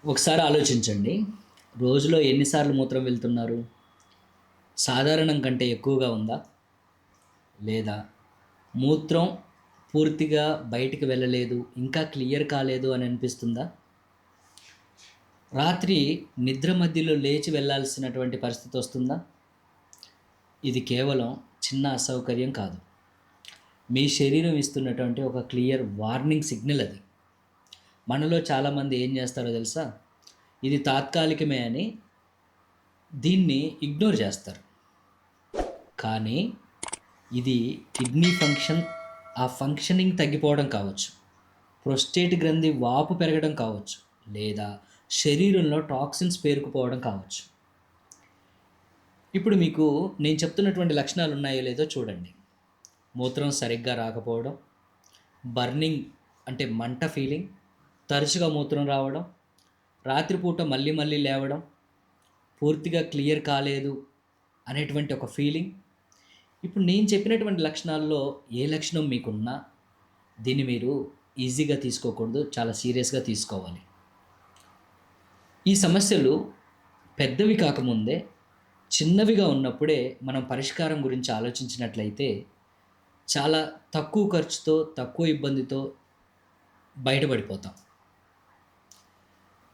ఒకసారి ఆలోచించండి. రోజులో ఎన్నిసార్లు మూత్రం వెళ్తున్నారు? సాధారణం కంటే ఎక్కువగా ఉందా? లేదా మూత్రం పూర్తిగా బయటికి వెళ్ళలేదు, ఇంకా క్లియర్ కాలేదు అని అనిపిస్తుందా? రాత్రి నిద్ర మధ్యలో లేచి వెళ్ళాల్సినటువంటి పరిస్థితి వస్తుందా? ఇది కేవలం చిన్న అసౌకర్యం కాదు. మీ శరీరం ఇస్తున్నటువంటి ఒక క్లియర్ వార్నింగ్ సిగ్నల్ అది. మనలో చాలామంది ఏం చేస్తారో తెలుసా? ఇది తాత్కాలికమే అని దీన్ని ఇగ్నోర్ చేస్తారు. కానీ ఇది కిడ్నీ ఆ ఫంక్షనింగ్ తగ్గిపోవడం కావచ్చు, ప్రోస్టేట్ గ్రంథి వాపు పెరగడం కావచ్చు, లేదా శరీరంలో టాక్సిన్స్ పేరుకుపోవడం కావచ్చు. ఇప్పుడు మీకు నేను చెప్తున్నటువంటి లక్షణాలు ఉన్నాయో లేదో చూడండి. మూత్రం సరిగ్గా రాకపోవడం, బర్నింగ్ అంటే మంట ఫీలింగ్, తరచుగా మూత్రం రావడం, రాత్రిపూట మళ్ళీ మళ్ళీ లేవడం, పూర్తిగా క్లియర్ కాలేదు అనేటువంటి ఒక ఫీలింగ్. ఇప్పుడు నేను చెప్పినటువంటి లక్షణాల్లో ఏ లక్షణం మీకున్నా దీన్ని మీరు ఈజీగా తీసుకోకూడదు, చాలా సీరియస్గా తీసుకోవాలి. ఈ సమస్యలు పెద్దవి కాకముందే చిన్నవిగా ఉన్నప్పుడే మనం పరిష్కారం గురించి ఆలోచించినట్లయితే చాలా తక్కువ ఖర్చుతో, తక్కువ ఇబ్బందితో బయటపడిపోతాం.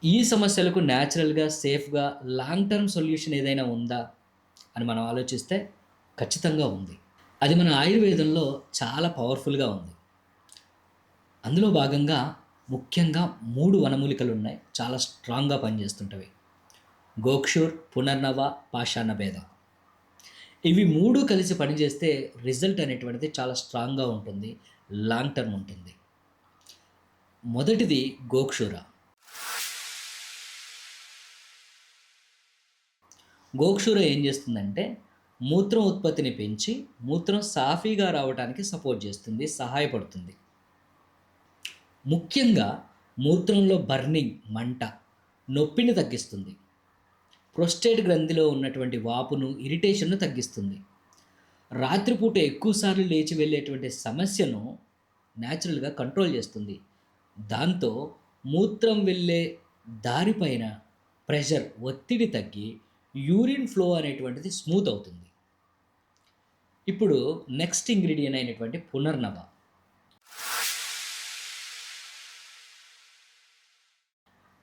ఈ సమస్యలకు న్యాచురల్‌గా, సేఫ్‌గా లాంగ్ టర్మ్ సొల్యూషన్ ఏదైనా ఉందా అని మనం ఆలోచిస్తే ఖచ్చితంగా ఉంది. అది మన ఆయుర్వేదంలో చాలా పవర్‌ఫుల్‌గా ఉంది. అందులో భాగంగా ముఖ్యంగా 3 వనమూలికలున్నాయి. చాలా స్ట్రాంగ్‌గా పనిచేస్తుంటవి. గోక్షూర్, పునర్నవ, పాషాణభేద. ఇవి 3 కలిసి పనిచేస్తే రిజల్ట్ అనేటువంటిది చాలా స్ట్రాంగ్‌గా ఉంటుంది. లాంగ్ టర్మ్ ఉంటుంది. మొదటిది గోక్షూర. గోక్షూర ఏం చేస్తుందంటే మూత్రం ఉత్పత్తిని పెంచి మూత్రం సాఫీగా రావడానికి సపోర్ట్ చేస్తుంది, సహాయపడుతుంది. ముఖ్యంగా మూత్రంలో బర్నింగ్ మంట, నొప్పిని తగ్గిస్తుంది. ప్రోస్టేట్ గ్రంథిలో ఉన్నటువంటి వాపును, ఇరిటేషన్‌ను తగ్గిస్తుంది. రాత్రిపూట ఎక్కువ సార్లు లేచి వెళ్ళేటువంటి సమస్యను న్యాచురల్‌గా కంట్రోల్ చేస్తుంది. దాంతో మూత్రం వెళ్ళే దారిపైన ప్రెషర్, ఒత్తిడి తగ్గి యూరిన్ ఫ్లో అనేటువంటిది స్మూత్ అవుతుంది. ఇప్పుడు నెక్స్ట్ ఇంగ్రీడియెంట్ అయినటువంటి పునర్నవ.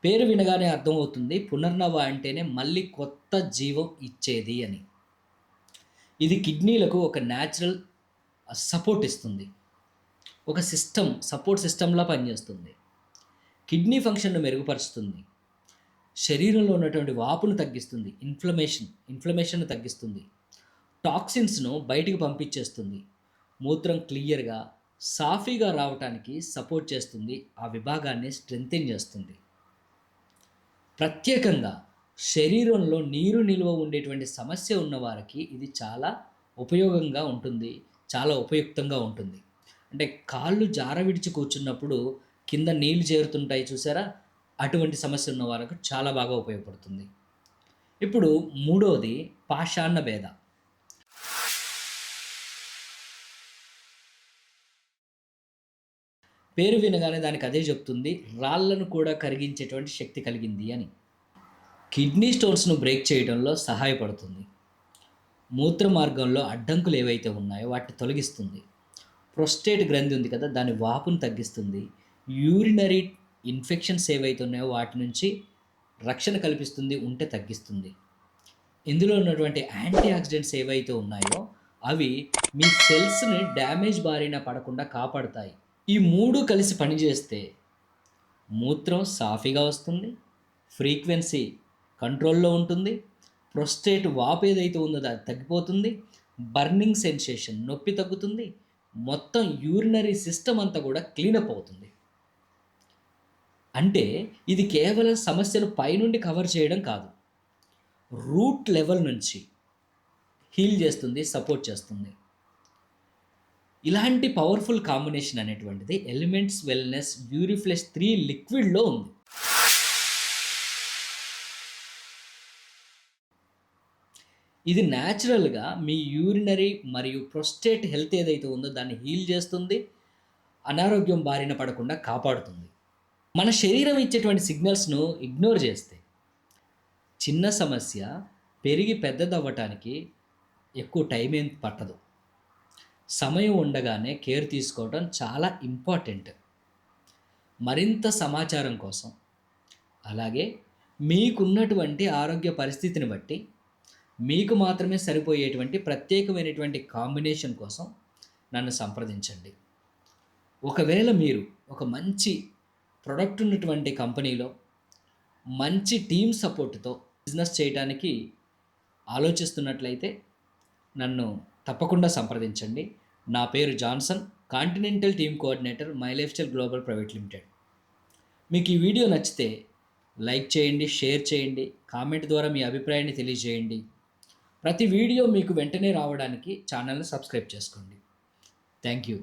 పేరు వినగానే అర్థమవుతుంది. పునర్నవ అంటేనే మళ్ళీ కొత్త జీవం ఇచ్చేది అని. ఇది కిడ్నీలకు ఒక న్యాచురల్ సపోర్ట్ ఇస్తుంది. ఒక సపోర్ట్ సిస్టమ్‌లా పనిచేస్తుంది. కిడ్నీ ఫంక్షన్‌ను మెరుగుపరుస్తుంది. శరీరంలో ఉన్నటువంటి వాపును తగ్గిస్తుంది. ఇన్‌ఫ్లమేషన్‌ను తగ్గిస్తుంది. టాక్సిన్స్‌ను బయటికి పంపించేస్తుంది. మూత్రం క్లియర్‌గా, సాఫీగా రావటానికి సపోర్ట్ చేస్తుంది. ఆ విభాగాన్ని స్ట్రెంథెన్ చేస్తుంది. ప్రత్యేకంగా శరీరంలో నీరు నిల్వ ఉండేటువంటి సమస్య ఉన్నవారికి ఇది చాలా ఉపయోగంగా ఉంటుంది. చాలా ఉపయుక్తంగా ఉంటుంది. అంటే కాళ్ళు జార విడిచి కూర్చున్నప్పుడు కింద నీళ్లు చేరుతుంటాయి చూసారా? అటువంటి సమస్య ఉన్న వాళ్ళకు చాలా బాగా ఉపయోగపడుతుంది. ఇప్పుడు మూడోది పాషాణ భేద. పేరు వినగానే దానికి అదే చెప్తుంది. రాళ్ళను కూడా కరిగించేటువంటి శక్తి కలిగింది అని. కిడ్నీ స్టోన్స్‌ను బ్రేక్ చేయడంలో సహాయపడుతుంది. మూత్ర మార్గంలో అడ్డంకులు ఏవైతే ఉన్నాయో వాటిని తొలగిస్తుంది. ప్రోస్టేట్ గ్రంథి ఉంది కదా! దాని వాపును తగ్గిస్తుంది. యూరినరీ ఇన్ఫెక్షన్స్ ఏవైతే ఉన్నాయో వాటి నుంచి రక్షణ కల్పిస్తుంది, ఉంటే తగ్గిస్తుంది. ఇందులో ఉన్నటువంటి యాంటీ ఆక్సిడెంట్స్ ఏవైతే ఉన్నాయో అవి మీ సెల్స్‌ని డ్యామేజ్ బారిన పడకుండా కాపాడుతాయి. ఈ 3 కలిసి పనిచేస్తే మూత్రం సాఫీగా వస్తుంది. ఫ్రీక్వెన్సీ కంట్రోల్‌లో ఉంటుంది. ప్రోస్టేట్ వాపు ఏదైతే ఉందో అది తగ్గిపోతుంది. బర్నింగ్ సెన్సేషన్ నొప్పి తగ్గుతుంది. మొత్తం యూరినరీ సిస్టమ్ అంతా కూడా క్లీనప్ అవుతుంది. అంటే ఇది కేవలం సమస్యను పైనుండి కవర్ చేయడం కాదు. రూట్ లెవెల్ నుంచి హీల్ చేస్తుంది, సపోర్ట్ చేస్తుంది. ఇలాంటి పవర్‌ఫుల్ కాంబినేషన్ అనేటువంటిది ఎలిమెంట్స్ వెల్‌నెస్ యూరిఫ్లెష్ 3 లిక్విడ్‌లో ఉంది. ఇది న్యాచురల్‌గా మీ యూరినరీ మరియు ప్రోస్టేట్ హెల్త్ ఏదైతే ఉందో దాన్ని హీల్ చేస్తుంది. అనారోగ్యం బారిన పడకుండా కాపాడుతుంది. మన శరీరం ఇచ్చేటువంటి సిగ్నల్స్‌ను ఇగ్నోర్ చేస్తే చిన్న సమస్య పెరిగి పెద్దదవ్వటానికి ఎక్కువ టైం ఏం పట్టదు. సమయం ఉండగానే కేర్ తీసుకోవడం చాలా ఇంపార్టెంట్. మరింత సమాచారం కోసం, అలాగే మీకున్నటువంటి ఆరోగ్య పరిస్థితిని బట్టి, మీకు మాత్రమే సరిపోయేటువంటి ప్రత్యేకమైనటువంటి కాంబినేషన్ కోసం నన్ను సంప్రదించండి. ఒకవేళ మీరు ఒక మంచి ప్రొడక్ట్ ఉన్నటువంటి కంపెనీలో, మంచి టీమ్ సపోర్ట్‌తో బిజినెస్ చేయటానికి ఆలోచిస్తున్నట్లయితే నన్ను తప్పకుండా సంప్రదించండి. నా పేరు Johnson. Continental team coordinator my life style global private limited. మీకు ఈ వీడియో నచ్చితే లైక్ చేయండి, షేర్ చేయండి, కామెంట్ ద్వారా మీ అభిప్రాయాన్ని తెలియజేయండి. ప్రతి వీడియో మీకు వెంటనే రావడానికి ఛానల్‌ని సబ్స్క్రైబ్ చేసుకోండి. Thank you.